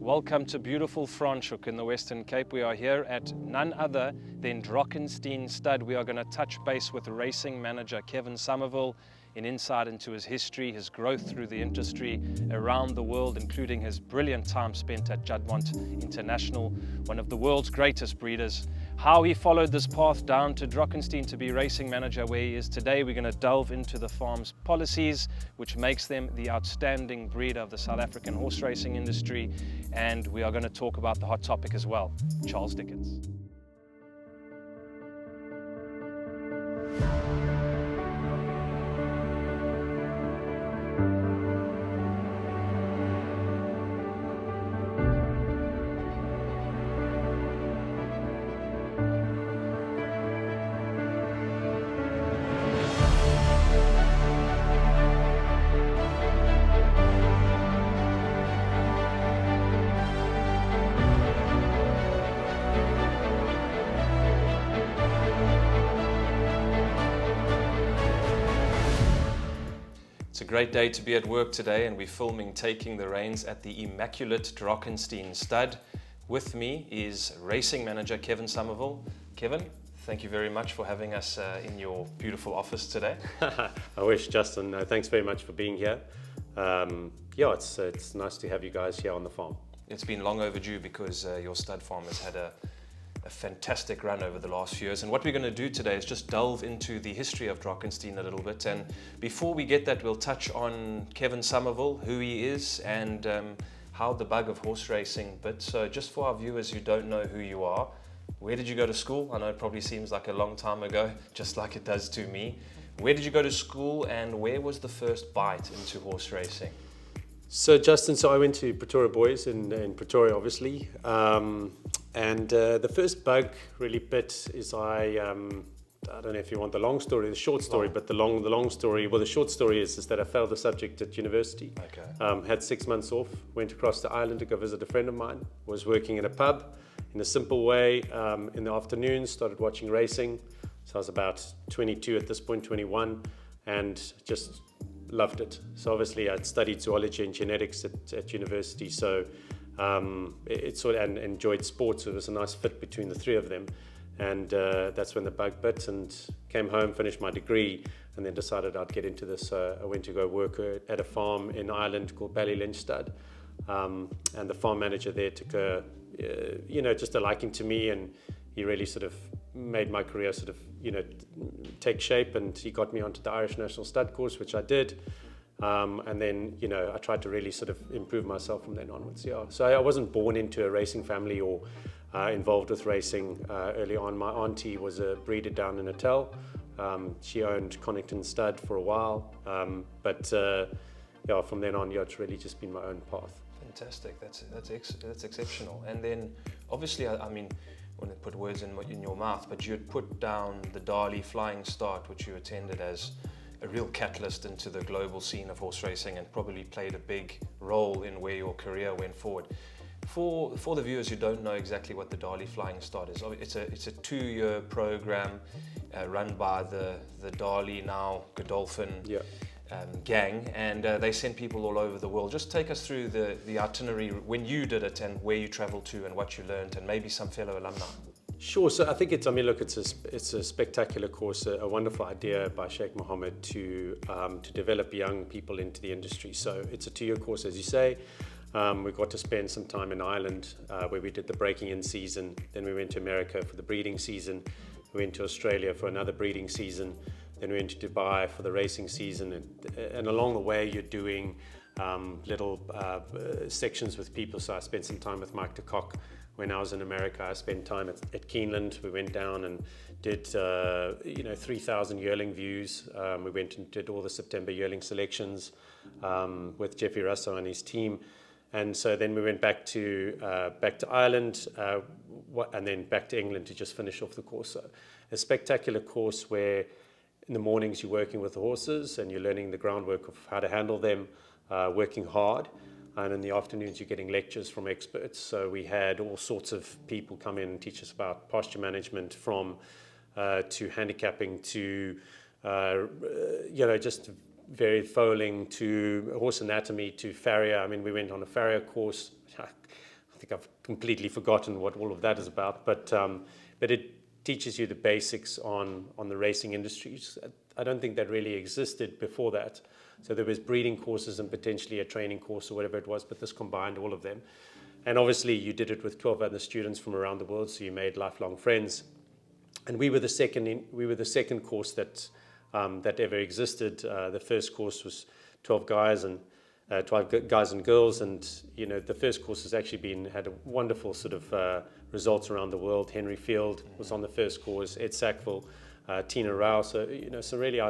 Welcome to beautiful Franschhoek in the Western Cape. We are here at none other than Drakenstein stud. We are going to touch base with racing manager Kevin Sommerville, an insight into his history, his growth through the industry around the world, including his brilliant time spent at Juddmonte International, one of the world's greatest breeders. How he followed this path down to Drakenstein to be racing manager where he is today. We're going to delve into the farm's policies, which makes them the outstanding breeder of the South African horse racing industry. And we are going to talk about the hot topic as well, Charles Dickens. It's a great day to be at work today, and we're filming Taking the Reins at the immaculate Drakenstein stud. With me is racing manager Kevin Sommerville. Kevin, thank you very much for having us in your beautiful office today. I wish, Justin. Thanks very much for being here. Yeah, it's nice to have you guys here on the farm. It's been long overdue because your stud farm has had a fantastic run over the last few years, and what we're going to do today is just delve into the history of Drakenstein a little bit. And before we get that, we'll touch on Kevin Sommerville, who he is, and how the bug of horse racing bit. So just for our viewers who don't know who you are, where did you go to school? I know it probably seems like a long time ago, just like it does to me. Where did you go to school, and where was the first bite into horse racing? So Justin, I went to Pretoria Boys in Pretoria, obviously. And the first bug really bit is I don't know if you want the long story, the short story, but the long story, well, the short story is that I failed the subject at university. Okay. Had 6 months off, went across the island to go visit a friend of mine, was working in a pub in a simple way in the afternoon, started watching racing. So I was about 22 at this point, 21, and just loved it. So obviously I'd studied zoology and genetics at university, so it sort of, and enjoyed sports. So it was a nice fit between the three of them, and that's when the bug bit, and came home, finished my degree, and then decided I'd get into this. I went to go work at a farm in Ireland called Ballylynch Stud, and the farm manager there took just a liking to me, and he really sort of made my career sort of take shape, and he got me onto the Irish National Stud course, which I did. And then, I tried to really sort of improve myself from then onwards. Yeah. So I wasn't born into a racing family or involved with racing early on. My auntie was a breeder down in Natal. She owned Connington Stud for a while. But from then on, it's really just been my own path. Fantastic. That's exceptional. And then, obviously, I mean, I want to put words in your mouth, but you had put down the Dali Flying Start, which you attended as a real catalyst into the global scene of horse racing, and probably played a big role in where your career went forward. For the viewers who don't know exactly what the Dali Flying Start is, it's a 2-year program run by the Dali, now Godolphin, gang, and they send people all over the world. Just take us through the itinerary when you did it, and where you traveled to, and what you learned, and maybe some fellow alumni. Sure. So I think it's a spectacular course, a wonderful idea by Sheikh Mohammed to develop young people into the industry. So it's a 2-year course, as you say. We got to spend some time in Ireland where we did the breaking in season. Then we went to America for the breeding season. We went to Australia for another breeding season. Then we went to Dubai for the racing season. And along the way, you're doing little sections with people. So I spent some time with Mike de Kock. When I was in America, I spent time at Keeneland. We went down and did 3,000 yearling views. We went and did all the September yearling selections with Jeffrey Russo and his team. And so then we went back to Ireland and then back to England to just finish off the course. So a spectacular course where in the mornings you're working with the horses and you're learning the groundwork of how to handle them, working hard. And in the afternoons, you're getting lectures from experts. So we had all sorts of people come in and teach us about pasture management, from to handicapping to just varied foaling to horse anatomy to farrier. I mean, we went on a farrier course. think I've completely forgotten what all of that is about, but it teaches you the basics on the racing industries. I don't think that really existed before that. So there was breeding courses and potentially a training course or whatever it was, but this combined all of them. And obviously you did it with 12 other students from around the world, so you made lifelong friends. And we were the second course that ever existed. The first course was 12 guys and girls, and the first course has actually had a wonderful sort of results around the world. Henry Field was on the first course, Ed Sackville, Tina Rao, so really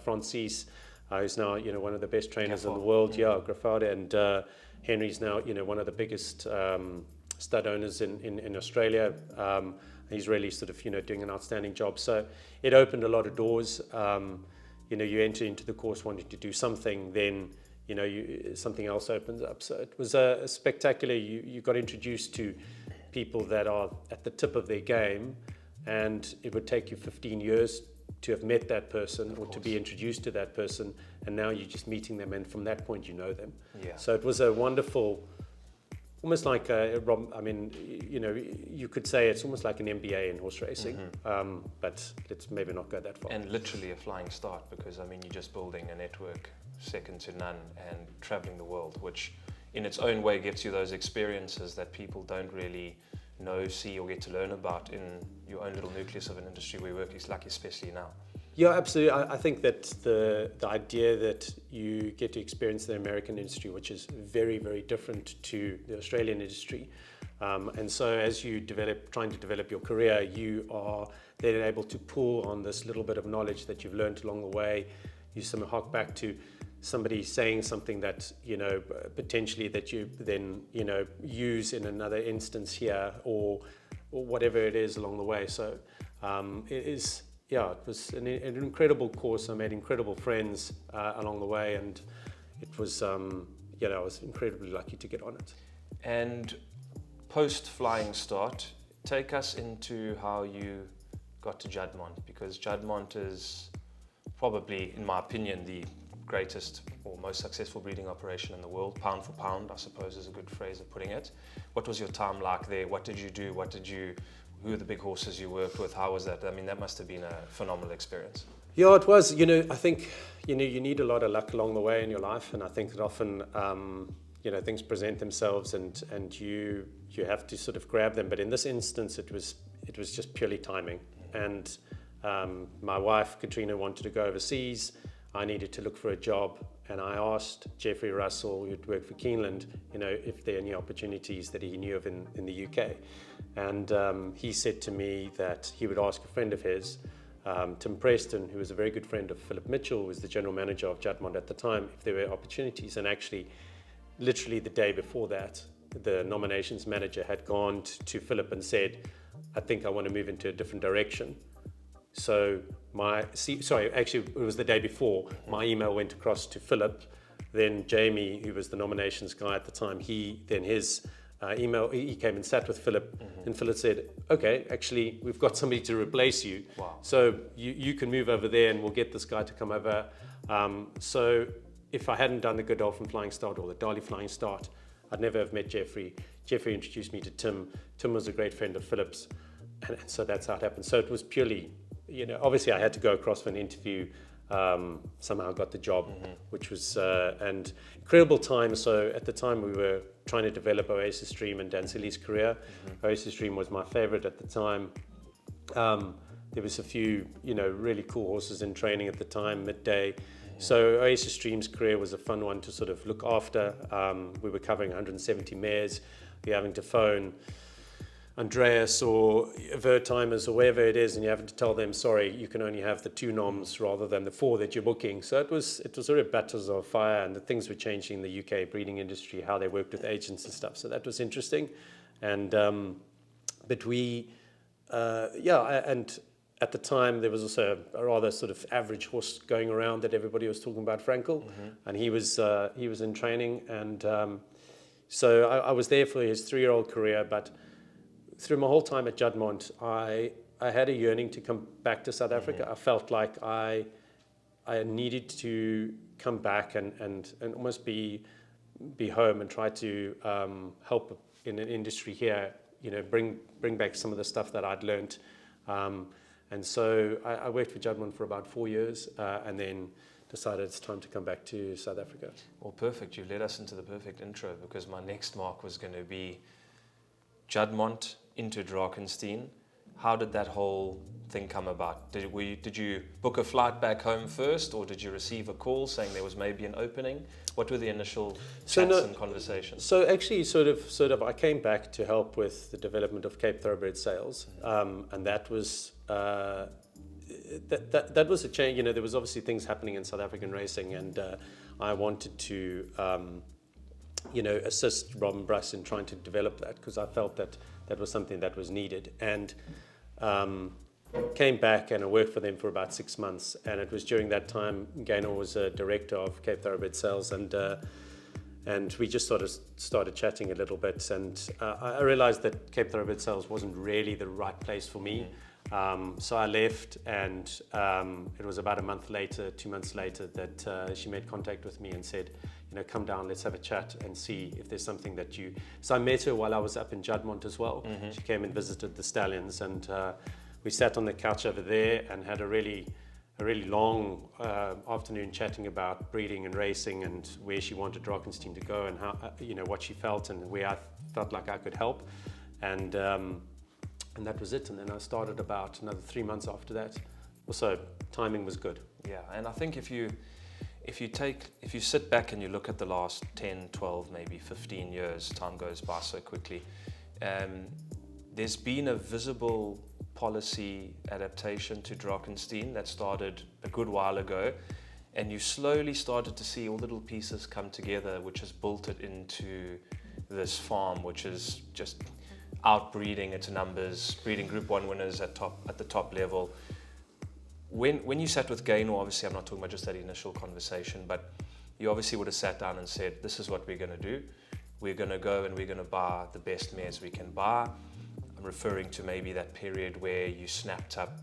Francis, who's now one of the best trainers in the world, Grafade, and Henry's now one of the biggest stud owners in Australia. He's really sort of doing an outstanding job. So it opened a lot of doors. You enter into the course wanting to do something, then something else opens up. So it was a spectacular. You got introduced to people that are at the tip of their game, and it would take you 15 years to have met that person or to be introduced to that person, and now you're just meeting them, and from that point you know them. Yeah. So it was a wonderful, almost like you could say it's almost like an MBA in horse racing, but let's maybe not go that far. And literally a flying start, because you're just building a network second to none and traveling the world, which in its own way gives you those experiences that people don't really know, see, or get to learn about in your own little nucleus of an industry where you work, like especially now. Yeah, absolutely. I think that the idea that you get to experience the American industry, which is very, very different to the Australian industry, and so as you trying to develop your career, you are then able to pull on this little bit of knowledge that you've learned along the way. You hark back to somebody saying something that potentially that you then use in another instance here, or whatever it is along the way. So it is. Yeah, it was an incredible course. I made incredible friends along the way, and it was, I was incredibly lucky to get on it. And post Flying Start, take us into how you got to Juddmonte, because Juddmonte is probably, in my opinion, the greatest or most successful breeding operation in the world, pound for pound, I suppose is a good phrase of putting it. What was your time like there? What did you do? Who are the big horses you worked with? How was that? That must have been a phenomenal experience. Yeah, it was. I think, you need a lot of luck along the way in your life. And I think that often, things present themselves and you have to sort of grab them. But in this instance, it was just purely timing. And my wife, Katrina, wanted to go overseas. I needed to look for a job. And I asked Jeffrey Russell, who'd worked for Keeneland, if there are any opportunities that he knew of in the UK. And he said to me that he would ask a friend of his, Tim Preston, who was a very good friend of Philip Mitchell, who was the general manager of Juddmonte at the time, if there were opportunities. And actually, literally the day before that, the nominations manager had gone to Philip and said, I think I want to move into a different direction. So actually it was the day before, my email went across to Philip. Then Jamie, who was the nominations guy at the time, his email, he came and sat with Philip, and Philip said, okay, actually we've got somebody to replace you. Wow. So you can move over there and we'll get this guy to come over. So if I hadn't done the Godolphin Flying Start or the Darley Flying Start, I'd never have met Jeffrey. Jeffrey introduced me to Tim. Tim was a great friend of Philip's, and so that's how it happened. So it was purely, obviously I had to go across for an interview. Somehow got the job, which was an incredible time. So at the time we were trying to develop Oasis Dream and Dancili's career. Oasis Dream was my favorite at the time. There was a few, really cool horses in training at the time, midday. So Oasis Dream's career was a fun one to sort of look after. We were covering 170 mares. We were having to phone Andreas or Vertimers or wherever it is, and you have to tell them, sorry, you can only have the 2 noms rather than the 4 that you're booking. So it was sort of battles of fire, and the things were changing in the UK breeding industry, how they worked with agents and stuff. So that was interesting. And but we, and at the time there was also a rather sort of average horse going around that everybody was talking about, Frankel, and he was in training, and so I was there for his 3-year-old career, but through my whole time at Juddmonte, I had a yearning to come back to South Africa. I felt like I needed to come back and almost be home and try to help in an industry here, bring back some of the stuff that I'd learned. And so I worked for Juddmonte for about 4 years, and then decided it's time to come back to South Africa. Well, perfect. You led us into the perfect intro, because my next mark was going to be Juddmonte into Drakenstein. How did that whole thing come about? Did you book a flight back home first, or did you receive a call saying there was maybe an opening? What were the initial chats and conversations? So actually, sort of, I came back to help with the development of Cape Thoroughbred sales, and that was that was a change. There was obviously things happening in South African racing, and I wanted to assist Rob and Bruss in trying to develop that, because I felt that was something that was needed. And came back and I worked for them for about 6 months, and it was during that time Gaynor was a director of Cape Thoroughbred sales, and we just sort of started chatting a little bit, and I realized that Cape Thoroughbred sales wasn't really the right place for me. So I left, and it was about 2 months later that she made contact with me and said, come down, let's have a chat and see if there's something that you... So I met her while I was up in Juddmonte as well. She came and visited the stallions, and we sat on the couch over there and had a really long afternoon chatting about breeding and racing, and where she wanted Drakenstein to go, and how what she felt, and where I felt like I could help, and that was it. And then I started about another 3 months after that. Also, timing was good. Yeah, and I think if you sit back and you look at the last 10, 12, maybe 15 years, time goes by so quickly, there's been a visible policy adaptation to Drakenstein that started a good while ago, and you slowly started to see all little pieces come together, which has built it into this farm, which is just outbreeding its numbers, breeding Group 1 winners at the top level. When you sat with Gaynor, obviously I'm not talking about just that initial conversation, but you obviously would have sat down and said, this is what we're going to do. We're going to go and we're going to buy the best mares we can buy. I'm referring to maybe that period where you snapped up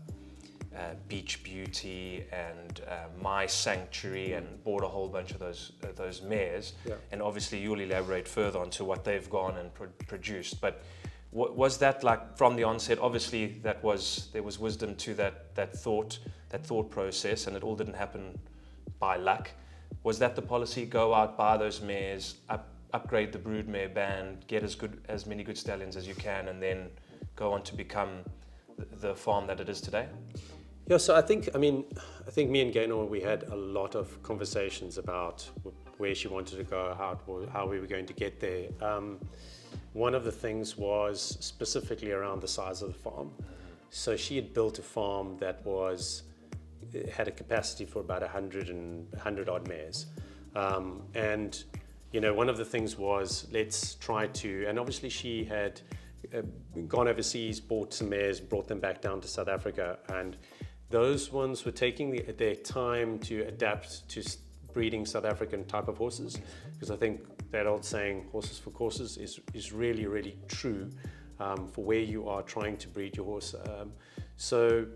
Beach Beauty and My Sanctuary and bought a whole bunch of those mares. Yeah. And obviously you'll elaborate further onto what they've gone and produced. But was that like from the onset? Obviously there was wisdom to that thought process, and it all didn't happen by luck. Was that the policy? Go out, buy those mares, upgrade the broodmare band, get as many good stallions as you can, and then go on to become the farm that it is today? Yeah, so I think me and Gaynor, we had a lot of conversations about where she wanted to go, how we were going to get there. One of the things was specifically around the size of the farm. So she had built a farm that had a capacity for about 100 odd mares. And one of the things was, let's try to, and obviously she had gone overseas, bought some mares, brought them back down to South Africa, and those ones were taking their time to adapt to breeding South African type of horses, because I think that old saying, horses for courses, is really, really true for where you are trying to breed your horse. So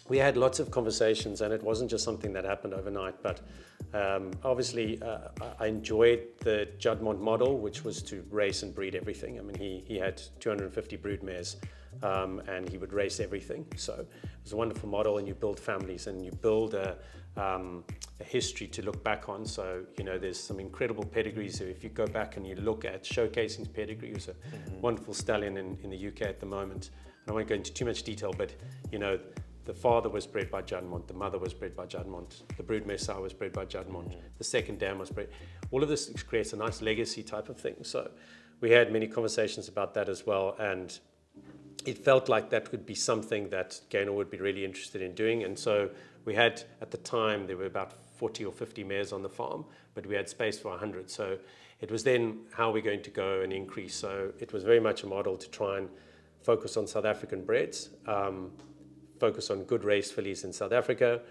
we had lots of conversations, and it wasn't just something that happened overnight, but obviously I enjoyed the Juddmonte model, which was to race and breed everything. I mean, he had 250 brood mares, and he would race everything. So it was a wonderful model, and you build families, and you build a history to look back on. So, there's some incredible pedigrees. So if you go back and you look at Showcasing's pedigree, who's a wonderful stallion in the UK at the moment. And I won't go into too much detail, but, the father was bred by Juddmonte, the mother was bred by Juddmonte, the broodmare sow was bred by Juddmonte, the second dam was bred. All of this creates a nice legacy type of thing. So we had many conversations about that as well, and it felt like that would be something that Gaynor would be really interested in doing. And so we had, at the time, there were about 40 or 50 mares on the farm, but we had space for 100. So it was then how we're going to go and increase. So it was very much a model to try and focus on South African breds, focus on good race fillies in South Africa,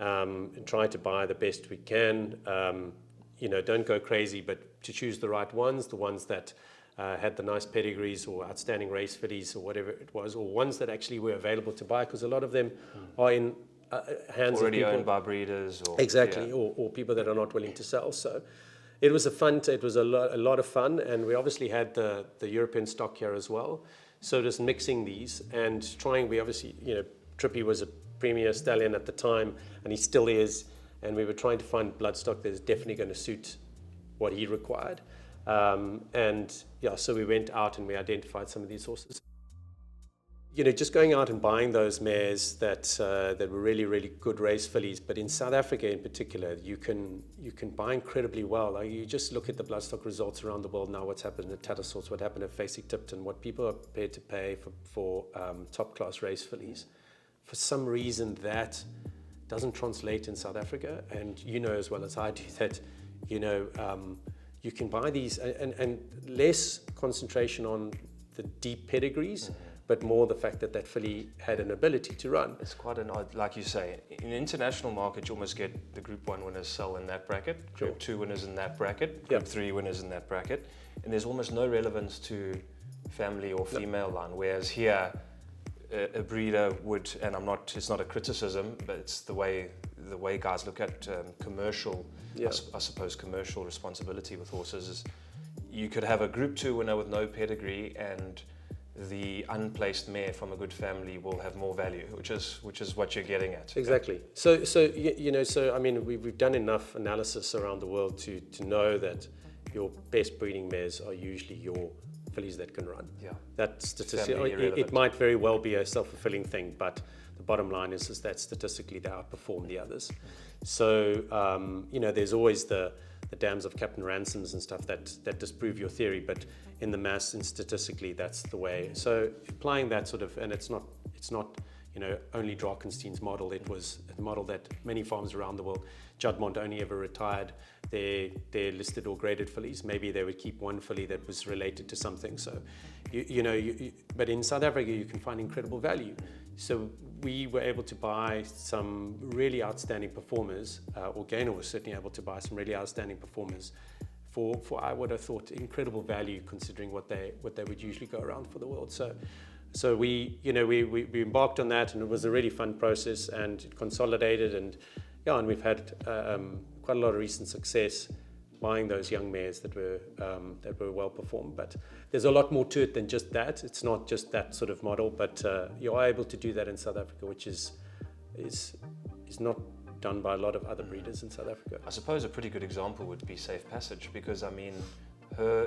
and try to buy the best we can. Don't go crazy, but to choose the right ones, the ones that had the nice pedigrees or outstanding race fillies or whatever it was, or ones that actually were available to buy, because a lot of them are in hands already of people owned by breeders, or exactly, or people that are not willing to sell. So It was a lot of fun, and we obviously had the European stock here as well. So just mixing these and trying. We obviously, Trippy was a premier stallion at the time, and he still is. And we were trying to find bloodstock that is definitely going to suit what he required. So we went out and we identified some of these horses. Just going out and buying those mares that were really, really good race fillies. But in South Africa in particular, you can buy incredibly well. Like, you just look at the bloodstock results around the world now, what's happened at Tattersalls, what happened at Facey Tipton, what people are prepared to pay for top class race fillies. For some reason that doesn't translate in South Africa, and as well as I do that, you can buy these and less concentration on the deep pedigrees, but more the fact that filly had an ability to run. It's quite an odd, like you say, in the international market, you almost get the Group 1 winners sell in that bracket, Sure. Group 2 winners in that bracket, Group 3 winners in that bracket, and there's almost no relevance to family or female line, whereas here, a breeder would, and it's not a criticism, but it's the way guys look at commercial, I suppose commercial responsibility with horses is you could have a Group 2 winner with no pedigree, and the unplaced mare from a good family will have more value, which is what you're getting at. Exactly. So I mean, we've done enough analysis around the world to know that your best breeding mares are usually your fillies that can run. Yeah. That statistic, it might very well be a self-fulfilling thing, but the bottom line is that statistically they outperform the others. So there's always the dams of Captain Ransoms and stuff that disprove your theory, but in the mass and statistically that's the way. So applying that sort of, and it's not only Drakenstein's model, it was a model that many farms around the world, Juddmonte only ever retired their listed or graded fillies. Maybe they would keep one filly that was related to something. So, but in South Africa you can find incredible value. So we were able to buy some really outstanding performers, or Gaynor was certainly able to buy some really outstanding performers for I would have thought incredible value considering what they would usually go around for the world. So we embarked on that, and it was a really fun process, and it consolidated, and we've had quite a lot of recent success buying those young mares that were well performed. But there's a lot more to it than just that. It's not just that sort of model, but you are able to do that in South Africa, which is not done by a lot of other breeders in South Africa. I suppose a pretty good example would be Safe Passage, because I mean,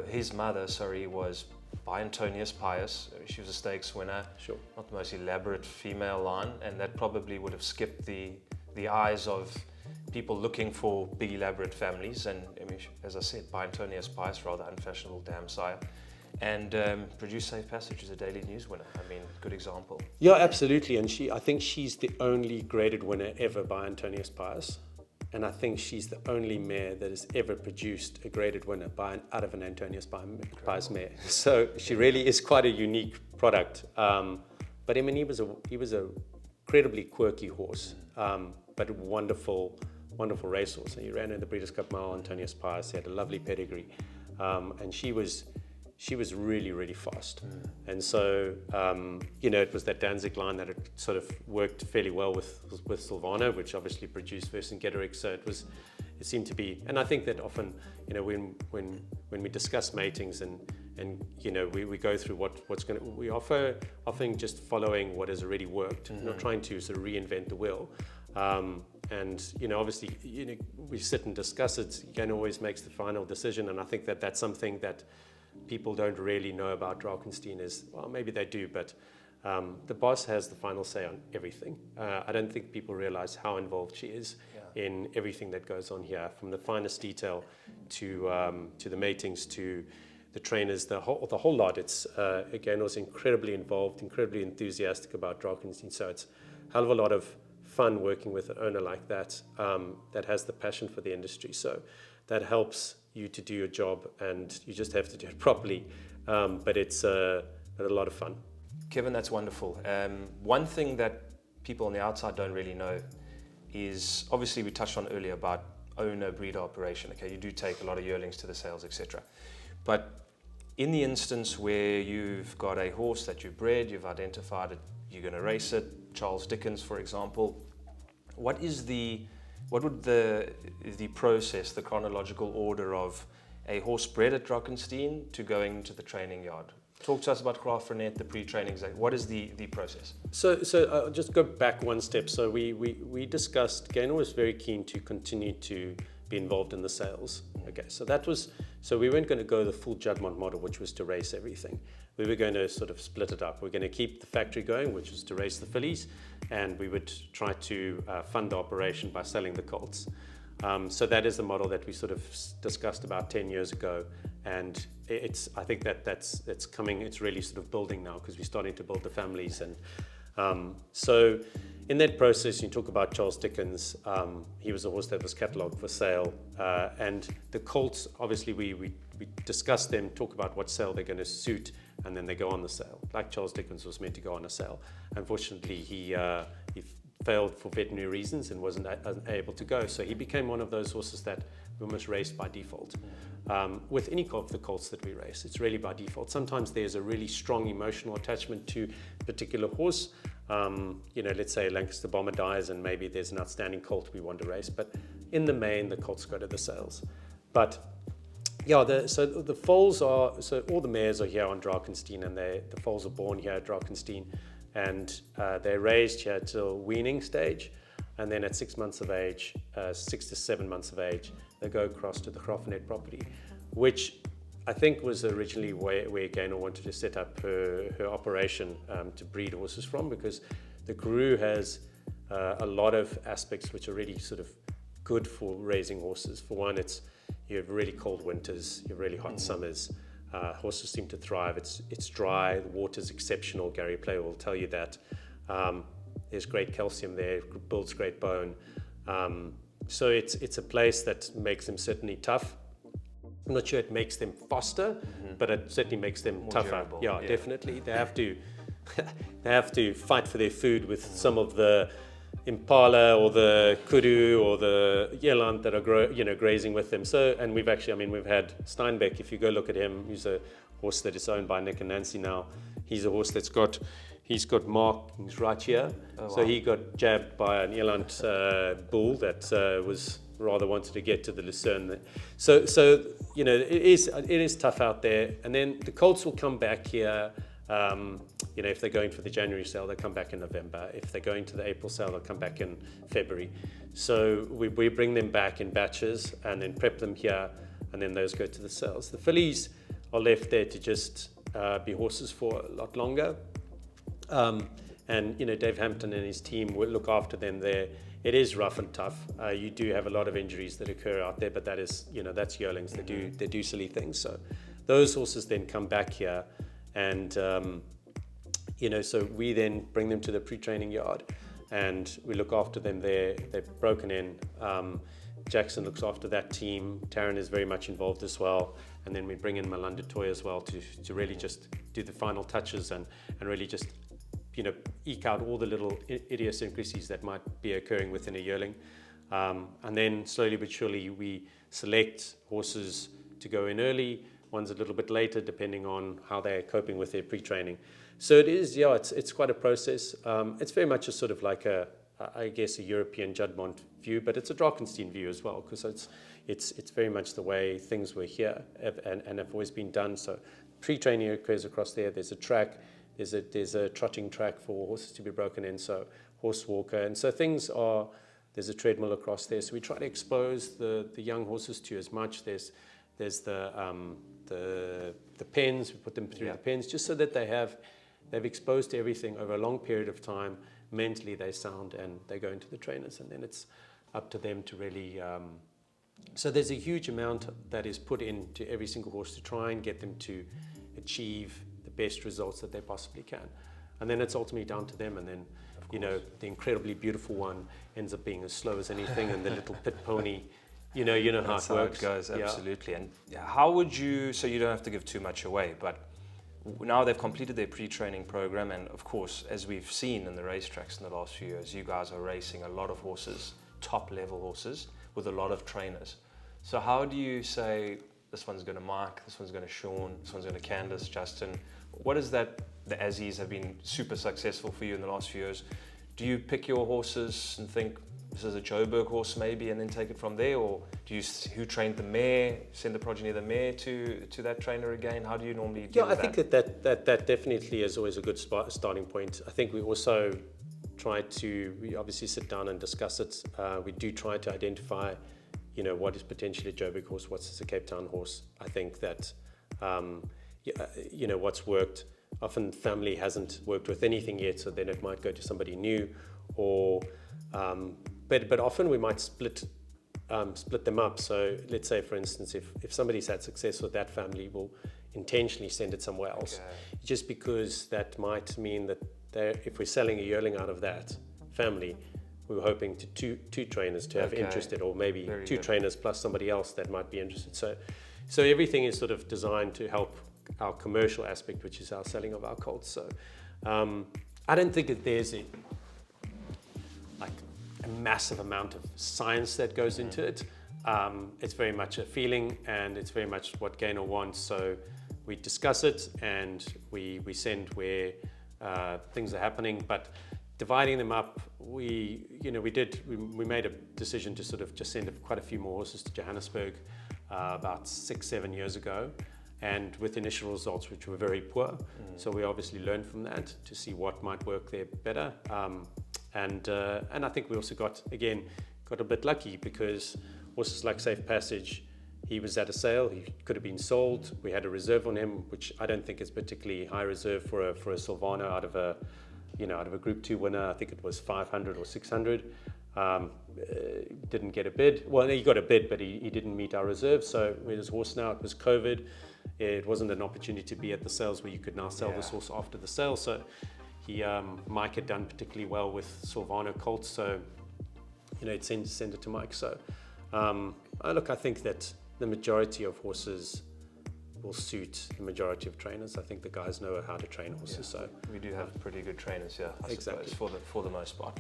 his mother was by Antonius Pius. She was a stakes winner. Sure. Not the most elaborate female line, and that probably would have skipped the eyes of people looking for big elaborate families. And I mean, as I said, by Antonius Pius, rather unfashionable dam sire, and produced Safe Passage as a Daily News winner. I mean, good example. Yeah, absolutely. And I think she's the only graded winner ever by Antonius Pius. And I think she's the only mare that has ever produced a graded winner out of an Antonius Pius mare. So she really is quite a unique product. But I mean, he was a incredibly quirky horse, but a wonderful racehorse. And he ran in the Breeders' Cup Mile, Antonius Pius. He had a lovely pedigree, and she was really, really fast. And so, it was that Danzig line that had sort of worked fairly well with Silvano, which obviously produced Vercingetorix. So it seemed to be, and I think that often, when we discuss matings and we go through we often just following what has already worked, not trying to sort of reinvent the wheel. And obviously, we sit and discuss it. Jan always makes the final decision, and I think that that's something that people don't really know about Drakenstein is, well, maybe they do, but the boss has the final say on everything. I don't think people realize how involved she is in everything that goes on here, from the finest detail to the matings to the trainers, the whole lot. It's again was incredibly involved, incredibly enthusiastic about Drakenstein. So it's a hell of a lot of fun working with an owner like that that has the passion for the industry. So that helps you to do your job, and you just have to do it properly. But it's a lot of fun. Kevin, that's wonderful. One thing that people on the outside don't really know is, obviously we touched on earlier about owner-breeder operation. Okay, you do take a lot of yearlings to the sales, etc. But in the instance where you've got a horse that you've bred, you've identified it, you're going to race it, Charles Dickens, for example, what is the what would the process, the chronological order of a horse bred at Drakenstein to going to the training yard? Talk to us about Graafrenet, the pre-training. What is the process? So I'll just go back one step. So we discussed, Gaynor was very keen to continue to be involved in the sales. Okay, so we weren't going to go the full Juddmonte model, which was to race everything. We were going to sort of split it up. We're going to keep the factory going, which was to race the fillies, and we would try to fund the operation by selling the colts. So that is the model that we sort of discussed about 10 years ago, and I think that's coming. It's really sort of building now because we're starting to build the families, and so in that process, you talk about Charles Dickens. He was a horse that was catalogued for sale, and the colts. Obviously, we discuss them, talk about what sale they're going to suit, and then they go on the sale. Like Charles Dickens was meant to go on a sale. Unfortunately, he failed for veterinary reasons and wasn't able to go. So he became one of those horses that we almost raced by default. With any of the colts that we race, it's really by default. Sometimes there's a really strong emotional attachment to a particular horse. Let's say Lancaster Bomber dies and maybe there's an outstanding colt we want to race. But in the main, the colts go to the sales. But yeah, so the foals so all the mares are here on Drakenstein, and the foals are born here at Drakenstein. And they're raised here till weaning stage, and then at 6 months of age, 6 to 7 months of age, they go across to the Graafrenet property, which I think was originally where Gaynor wanted to set up her operation to breed horses from, because the Karoo has a lot of aspects which are really sort of good for raising horses. For one, you have really cold winters, you have really hot summers. Horses seem to thrive. It's dry. The water's exceptional. Gary Player will tell you that. There's great calcium there. It builds great bone. So it's a place that makes them certainly tough. I'm not sure it makes them faster, but it certainly makes them more tougher. durable. Yeah, definitely. They have to fight for their food with some of the impala or the kudu or the yeland that are grazing with them. So, and we've had Steinbeck. If you go look at him, he's a horse that is owned by Nick and Nancy now. He's a horse he's got markings right here. Oh, so wow. He got jabbed by an yeland bull that was rather wanted to get to the Lucerne. So it is tough out there. And then the colts will come back here. If they're going for the January sale, they'll come back in November. If they're going to the April sale, they'll come back in February. So we bring them back in batches and then prep them here, and then those go to the sales. The fillies are left there to just be horses for a lot longer. And Dave Hampton and his team will look after them there. It is rough and tough. You do have a lot of injuries that occur out there, but that is, that's yearlings. They do silly things. So those horses then come back here. And, so we then bring them to the pre-training yard and we look after them there. They're broken in. Jackson looks after that team. Taryn is very much involved as well. And then we bring in Malanda Toy as well to really just do the final touches and really just, eke out all the little idiosyncrasies that might be occurring within a yearling. And then slowly but surely we select horses to go in early, one's a little bit later, depending on how they're coping with their pre-training. So it is, it's quite a process. It's very much a sort of like a European Juddmonte view, but it's a Drakenstein view as well, because it's very much the way things were here and have always been done. So pre-training occurs across there. There's a track. There's a trotting track for horses to be broken in. So horse walker, and so there's a treadmill across there. So we try to expose the young horses to as much. There's the pens. We put them through the pens just so that they've exposed to everything over a long period of time. Mentally they're sound and they go into the trainers, and then it's up to them to really. So there's a huge amount that is put into every single horse to try and get them to achieve the best results that they possibly can, and then it's ultimately down to them. And then the incredibly beautiful one ends up being as slow as anything, and the little pit pony. You know That's how it works. How it goes, absolutely. And how would you, so you don't have to give too much away, but now they've completed their pre-training program, and of course, as we've seen in the racetracks in the last few years, you guys are racing a lot of horses, top-level horses, with a lot of trainers. So how do you say, this one's going to Mike, this one's going to Sean, this one's going to Candice, Justin? What is that, the Aussies have been super successful for you in the last few years. Do you pick your horses and think, this is a Joburg horse maybe, and then take it from there? Or do you, who trained the mare, send the progeny of the mare to that trainer again? How do you normally deal with that? I think that definitely is always a good starting point. I think we also we obviously sit down and discuss it. We do try to identify, what is potentially a Joburg horse, what's a Cape Town horse. I think that, what's worked. Often family hasn't worked with anything yet, so then it might go to somebody new, or but often we might split them up. So let's say, for instance, if somebody's had success with that family, we'll intentionally send it somewhere else, just because that might mean that if we're selling a yearling out of that family, we were hoping to two trainers to have interested, or maybe Very two good. trainers plus somebody else that might be interested. So everything is sort of designed to help our commercial aspect, which is our selling of our colts. So I don't think that there's a massive amount of science that goes into it. It's very much a feeling, and it's very much what gainer wants. So we discuss it, and we send where things are happening. But dividing them up, we made a decision to sort of just send quite a few more horses to Johannesburg about 6-7 years ago, and with initial results which were very poor. So we obviously learned from that to see what might work there better. And I think we also got a bit lucky, because horses like Safe Passage, he was at a sale, he could have been sold. We had a reserve on him, which I don't think is particularly high reserve for a Silvano out of a Group 2 winner. I think it was 500 or 600. Didn't get a bid. Well, he got a bid, but he didn't meet our reserve. So with his horse now, it was COVID. It wasn't an opportunity to be at the sales where you could now sell this horse after the sale. So Mike had done particularly well with Silvano Colts, so he'd send it to Mike. So I think that the majority of horses will suit the majority of trainers. I think the guys know how to train horses. So we do have pretty good trainers here, I Exactly. suppose, for the most part.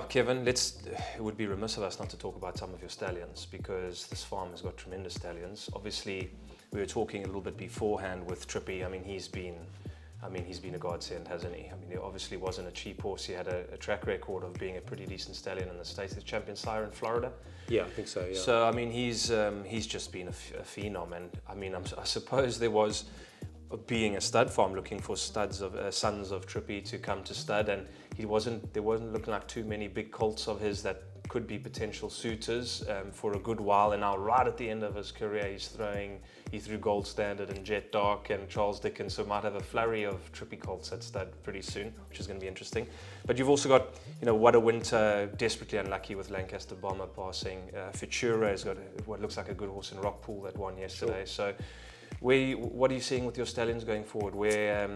Kevin, it would be remiss of us not to talk about some of your stallions, because this farm has got tremendous stallions. Obviously, we were talking a little bit beforehand with Trippy. He's been a godsend, hasn't he? He obviously wasn't a cheap horse. He had a track record of being a pretty decent stallion in the States. He's champion sire in Florida. Yeah, I think so. Yeah. So he's just been a phenom, and I suppose there was, being a stud farm, looking for sons of Trippy to come to stud, and there wasn't looking like too many big colts of his that could be potential suitors for a good while. And now, right at the end of his career, he threw Gold Standard and Jet Dark and Charles Dickens, so might have a flurry of Trippy colts at stud pretty soon, which is going to be interesting. But you've also got, What a Winter, desperately unlucky with Lancaster Bomber passing. Futura has got what looks like a good horse in Rockpool that won yesterday. Sure. So what are you seeing with your stallions going forward? Where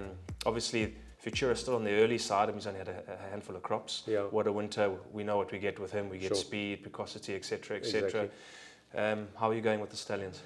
obviously Futura is still on the early side. He's only had a handful of crops. Yeah. What a Winter, we know what we get with him. We get Sure. speed, precocity, etc., etc. Exactly. How are you going with the stallions?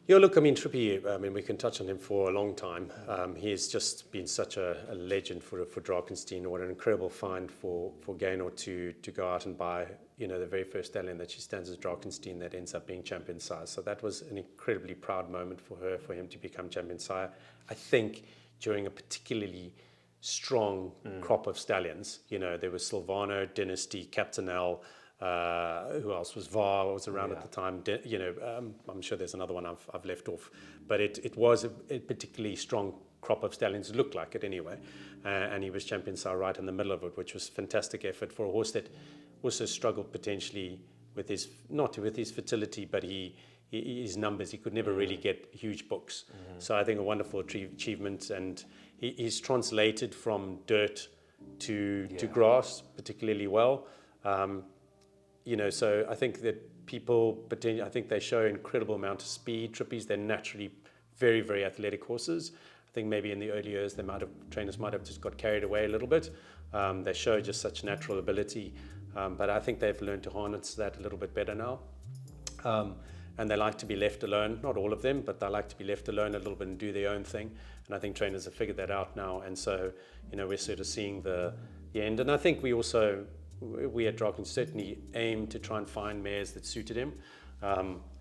Yeah, look, Trippy, we can touch on him for a long time. He has just been such a legend for Drakenstein. What an incredible find for Gaynor to go out and buy, the very first stallion that she stands as Drakenstein that ends up being champion sire. So that was an incredibly proud moment for him to become champion sire. I think during a particularly strong crop of stallions, there was Silvano, Dynasty, Captain L, who else was VAR was around at the time. I'm sure there's another one I've left off, but it was a particularly strong crop of stallions. It looked like it anyway, and he was champion sire right in the middle of it, which was fantastic effort for a horse that also struggled potentially with his fertility, but his numbers, he could never really get huge books. So I think a wonderful achievement, and he's translated from dirt to grass particularly well. So I think that people, I think they show an incredible amount of speed. Trippies, they're naturally very, very athletic horses. I think maybe in the early years, trainers might have just got carried away a little bit. They show just such natural ability, but I think they've learned to harness that a little bit better now. And they like to be left alone. Not all of them, but they like to be left alone a little bit and do their own thing. And I think trainers have figured that out now. And so, we're sort of seeing the end. And I think we at Draken certainly aim to try and find mares that suited him,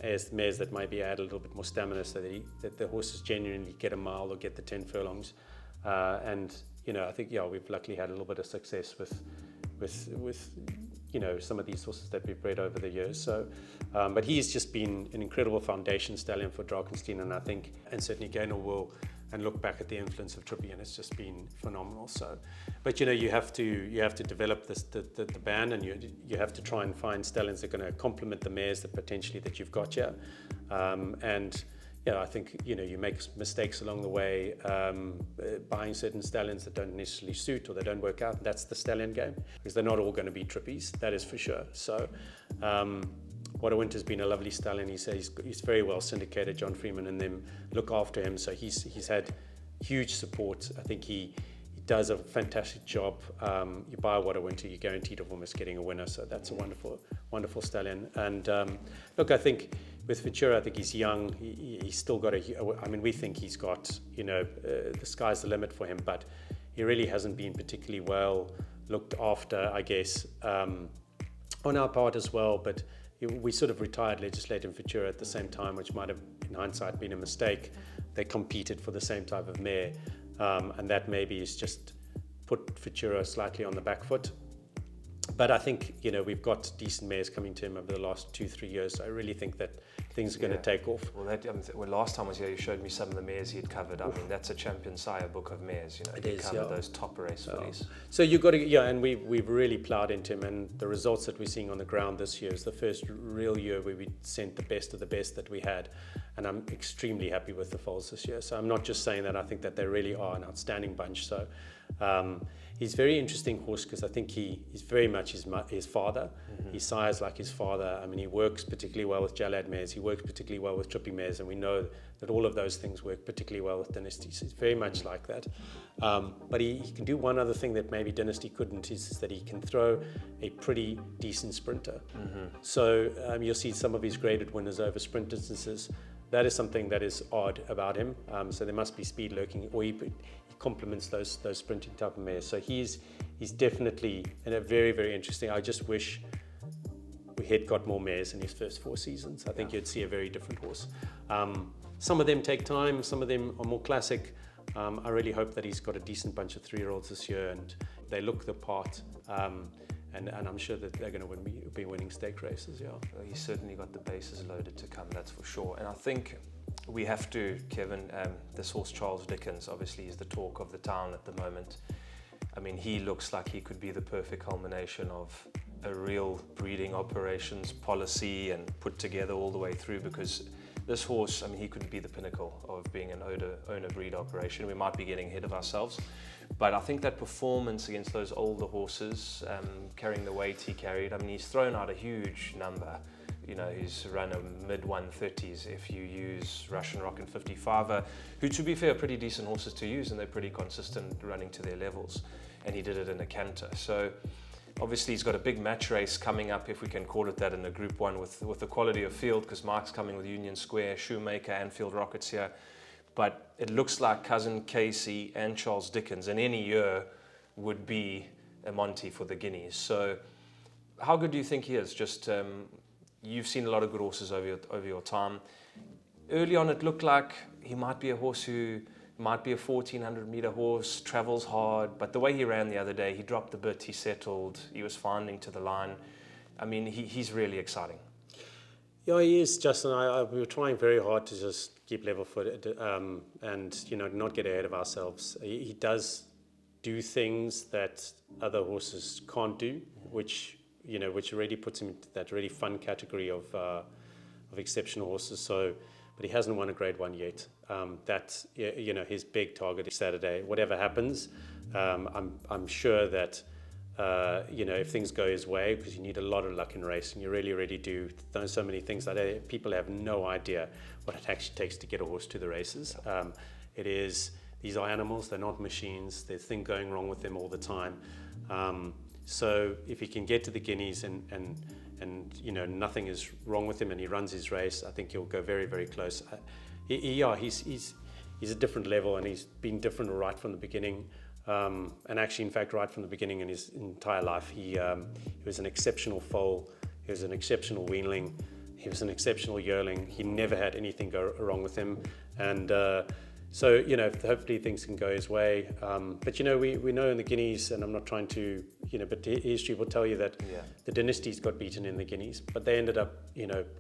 as mares that maybe add a little bit more stamina, so that the horses genuinely get a mile or get the 10 furlongs. I think we've luckily had a little bit of success with some of these horses that we've bred over the years. So, but he's just been an incredible foundation stallion for Drakenstein, and I think, and certainly Gaynor will, and look back at the influence of Trippy, and it's just been phenomenal. So, but you have to develop the band, and you have to try and find stallions that are going to complement the mares that you've got here, and. I think you make mistakes along the way, buying certain stallions that don't necessarily suit or they don't work out. That's the stallion game, because they're not all going to be Trippies, that is for sure. So What a Winter's been a lovely stallion. He says he's very well syndicated. John Freeman and them look after him, so he's had huge support. I think he does a fantastic job. You buy a What a Winter, you're guaranteed of almost getting a winner, so that's a wonderful stallion. And look, I think with Futura, I think he's young. He's still got we think he's got, the sky's the limit for him, but he really hasn't been particularly well looked after, I guess, on our part as well. But we sort of retired Legislative Futura at the same time, which might have, in hindsight, been a mistake. They competed for the same type of mare, and that maybe is just put Futura slightly on the back foot. But I think, we've got decent mares coming to him over the last 2-3 years. So I really think that things are going to take off. Well, last time I was here, you showed me some of the mares he had covered. I mean, that's a champion sire book of mares. He covered those top race fillies. So you've got to, and we've really ploughed into him. And the results that we're seeing on the ground this year is the first real year where we sent the best of the best that we had. And I'm extremely happy with the foals this year. So I'm not just saying that. I think that they really are an outstanding bunch. So he's a very interesting horse because I think he's very much his father. Mm-hmm. He sires like his father. I mean, he works particularly well with Jalad mares. He works particularly well with Trippy mares. And we know that all of those things work particularly well with Dynasty. So he's very much like that. But he can do one other thing that maybe Dynasty couldn't, is that he can throw a pretty decent sprinter. Mm-hmm. So you'll see some of his graded winners over sprint distances. That is something that is odd about him. So there must be speed lurking, or he complements those sprinting type of mares. So he's definitely in a very, very interesting. I just wish we had got more mares in his first 4 seasons. I think you'd see a very different horse. Some of them take time. Some of them are more classic. I really hope that he's got a decent bunch of 3-year-olds this year, and they look the part. And I'm sure that they're going to be winning stake races, yeah. Well, he's certainly got the bases loaded to come, that's for sure. And I think we have to, Kevin, this horse Charles Dickens, obviously is the talk of the town at the moment. I mean, he looks like he could be the perfect culmination of a real breeding operations policy and put together all the way through, because this horse, I mean, he could be the pinnacle of being an owner breed operation. We might be getting ahead of ourselves. But I think that performance against those older horses, carrying the weight he carried, I mean, he's thrown out a huge number. He's run a mid-130s if you use Russian Rock and 55er, who, to be fair, are pretty decent horses to use, and they're pretty consistent running to their levels. And he did it in a canter. So obviously he's got a big match race coming up, if we can call it that, in a Group 1 with the quality of field, because Mark's coming with Union Square, Shoemaker, Anfield Rockets here. But it looks like Cousin Casey and Charles Dickens in any year would be a Monty for the Guineas. So how good do you think he is? Just you've seen a lot of good horses over your time. Early on it looked like he might be a horse who might be a 1,400 meter horse, travels hard, but the way he ran the other day, he dropped the bit, he settled, he was finding to the line. I mean, he's really exciting. Yeah, he is, Justin. We were trying very hard to just keep level-footed and not get ahead of ourselves. He does do things that other horses can't do, which already puts him into that really fun category of exceptional horses. So, but he hasn't won a Grade 1 yet. That's his big target is Saturday. Whatever happens, I'm sure that. If things go his way, because you need a lot of luck in racing, you really, really do. There's so many things that people have no idea what it actually takes to get a horse to the races. These are animals, they're not machines. There's things going wrong with them all the time. So if he can get to the Guineas and nothing is wrong with him and he runs his race, I think he'll go very, very close. He's a different level, and he's been different right from the beginning. And actually, in fact, right from the beginning in his entire life, he was an exceptional foal, he was an exceptional weanling, he was an exceptional yearling. He never had anything go wrong with him. And, So, hopefully things can go his way. But, we know in the Guineas, and I'm not trying to, but history will tell you that the dynasties got beaten in the Guineas, but they ended up,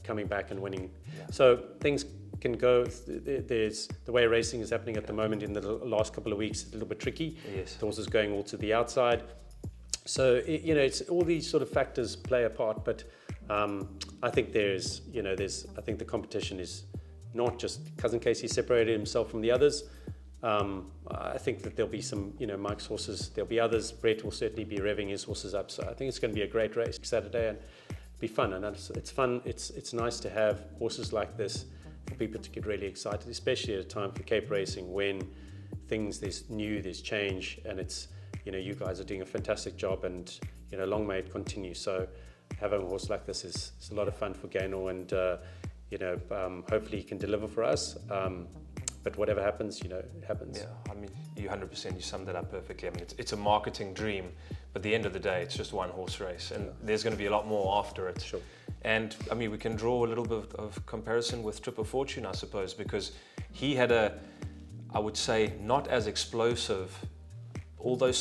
coming back and winning. Yeah. So things can go, there's the way racing is happening at the moment in the last couple of weeks, it's a little bit tricky. Yes. The horses going all to the outside. So, it's all these sort of factors play a part, but I think I think the competition is not just Cousin Casey separated himself from the others. I think that there'll be some, Mike's horses, there'll be others. Brett will certainly be revving his horses up. So I think it's going to be a great race Saturday and be fun. And it's fun. It's nice to have horses like this for people to get really excited, especially at a time for Cape racing when there's change, and it's, you guys are doing a fantastic job, and, long may it continue. So having a horse like this is a lot of fun for Gaynor, and hopefully he can deliver for us. But whatever happens, it happens. Yeah, I mean, you 100%, you summed it up perfectly. I mean, it's a marketing dream, but at the end of the day, it's just one horse race, and there's going to be a lot more after it. Sure. And I mean, we can draw a little bit of comparison with Trip of Fortune, I suppose, because he had I would say, not as explosive, although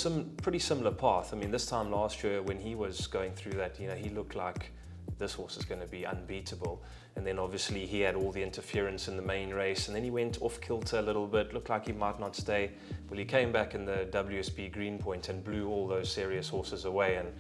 pretty similar path. I mean, this time last year when he was going through that, he looked like this horse is going to be unbeatable. And then obviously he had all the interference in the main race, and then he went off kilter a little bit, looked like he might not stay. Well, he came back in the WSB Greenpoint and blew all those serious horses away. And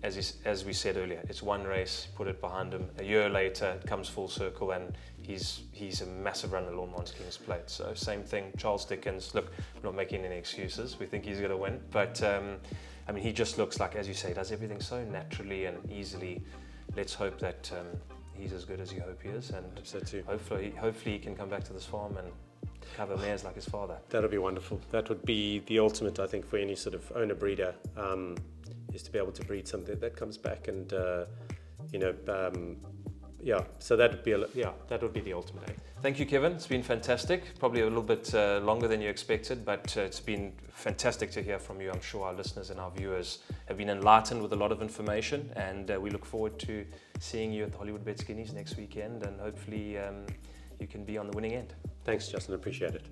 as we said earlier, it's one race, put it behind him. A year later, it comes full circle, and he's a massive runner along Mons King's Plate. So same thing, Charles Dickens. Look, I'm not making any excuses. We think he's going to win. But, I mean, he just looks like, as you say, does everything so naturally and easily. Let's hope that he's as good as you hope he is. And so too. Hopefully he can come back to this farm and cover mares like his father. That would be wonderful. That would be the ultimate, I think, for any sort of owner-breeder, is to be able to breed something that comes back, and so that would be the ultimate aim. Thank you, Kevin. It's been fantastic. Probably a little bit longer than you expected, but it's been fantastic to hear from you. I'm sure our listeners and our viewers have been enlightened with a lot of information, and we look forward to seeing you at the Hollywood Bet Guineas next weekend, and hopefully you can be on the winning end. Thanks, Justin. Appreciate it.